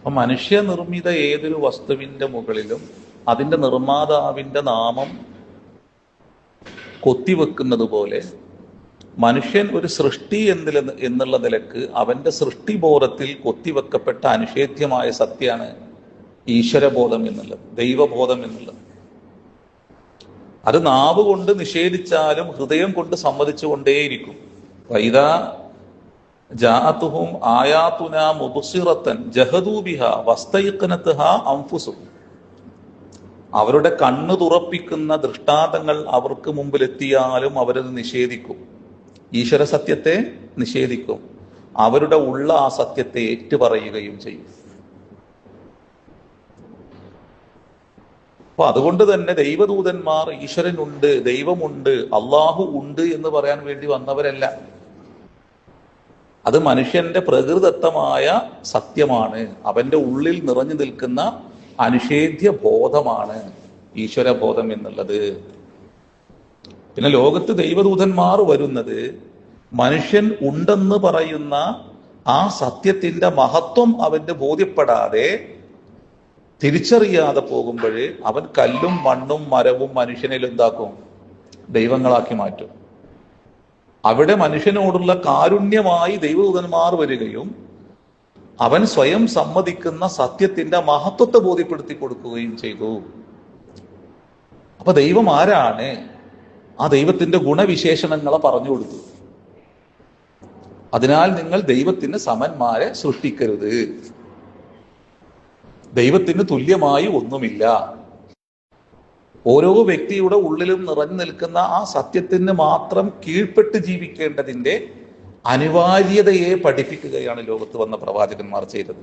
അപ്പൊ മനുഷ്യനിർമ്മിത ഏതൊരു വസ്തുവിന്റെ മുകളിലും അതിന്റെ നിർമ്മാതാവിന്റെ നാമം കൊത്തിവെക്കുന്നത് പോലെ മനുഷ്യൻ ഒരു സൃഷ്ടി എന്നുള്ള നിലക്ക് അവന്റെ സൃഷ്ടിബോധത്തിൽ കൊത്തിവെക്കപ്പെട്ട അനിഷേധ്യമായ സത്യമാണ് ഈശ്വരബോധം എന്നുള്ളത്, ദൈവബോധം എന്നുള്ളത്. അത് നാവ് കൊണ്ട് നിഷേധിച്ചാലും ഹൃദയം കൊണ്ട് സമ്മതിച്ചുകൊണ്ടേയിരിക്കും. വൈദാ ജാഅതുഹും ആയാതുനാ മുബ്സിറത്തൻ ജഹദൂ ബിഹാ വസ്തൈഖനത്ഹാ അൻഫുസുഹും. അവരുടെ കണ്ണ് തുറപ്പിക്കുന്ന ദൃഷ്ടാന്തങ്ങൾ അവർക്ക് മുമ്പിൽ എത്തിയാലും അവരത് നിഷേധിക്കും, ഈശ്വര സത്യത്തെ നിഷേധിക്കും. അവരുടെ ഉള്ള ആ സത്യത്തെ ഏറ്റുപറയുകയും ചെയ്യും. അപ്പൊ അതുകൊണ്ട് തന്നെ ദൈവദൂതന്മാർ ഈശ്വരനുണ്ട്, ദൈവമുണ്ട്, അള്ളാഹു ഉണ്ട് എന്ന് പറയാൻ വേണ്ടി വന്നവരല്ല. അത് മനുഷ്യന്റെ പ്രകൃതിദത്തമായ സത്യമാണ്, അവന്റെ ഉള്ളിൽ നിറഞ്ഞു നിൽക്കുന്ന അനിഷേധ്യ ബോധമാണ് ഈശ്വരബോധം എന്നുള്ളത്. പിന്നെ ലോകത്ത് ദൈവദൂതന്മാർ വരുന്നത് മനുഷ്യൻ ഉണ്ടെന്ന് പറയുന്ന ആ സത്യത്തിന്റെ മഹത്വം അവന് ബോധ്യപ്പെടാതെ തിരിച്ചറിയാതെ പോകുമ്പോൾ അവൻ കല്ലും മണ്ണും മരവും മനുഷ്യനിൽ എന്താക്കും? ദൈവങ്ങളാക്കി മാറ്റും. അവിടെ മനുഷ്യനോടുള്ള കാരുണ്യമായി ദൈവദൂതന്മാർ വരികയും അവൻ സ്വയം സമ്മതിക്കുന്ന സത്യത്തിന്റെ മഹത്വത്തെ ബോധ്യപ്പെടുത്തി കൊടുക്കുകയും ചെയ്തു. അപ്പൊ ദൈവം ആരാണ്? ആ ദൈവത്തിന്റെ ഗുണവിശേഷണങ്ങളെ പറഞ്ഞു കൊടുത്തു. അതിനാൽ നിങ്ങൾ ദൈവത്തിന് സമന്മാരെ സൃഷ്ടിക്കരുത്, ദൈവത്തിന് തുല്യമായി ഒന്നുമില്ല. ഓരോ വ്യക്തിയുടെ ഉള്ളിലും നിറഞ്ഞു നിൽക്കുന്ന ആ സത്യത്തിന് മാത്രം കീഴ്പ്പെട്ട് ജീവിക്കേണ്ടതിന്റെ അനിവാര്യതയെ പഠിപ്പിക്കുകയാണ് ലോകത്ത് വന്ന പ്രവാചകന്മാർ ചെയ്തത്.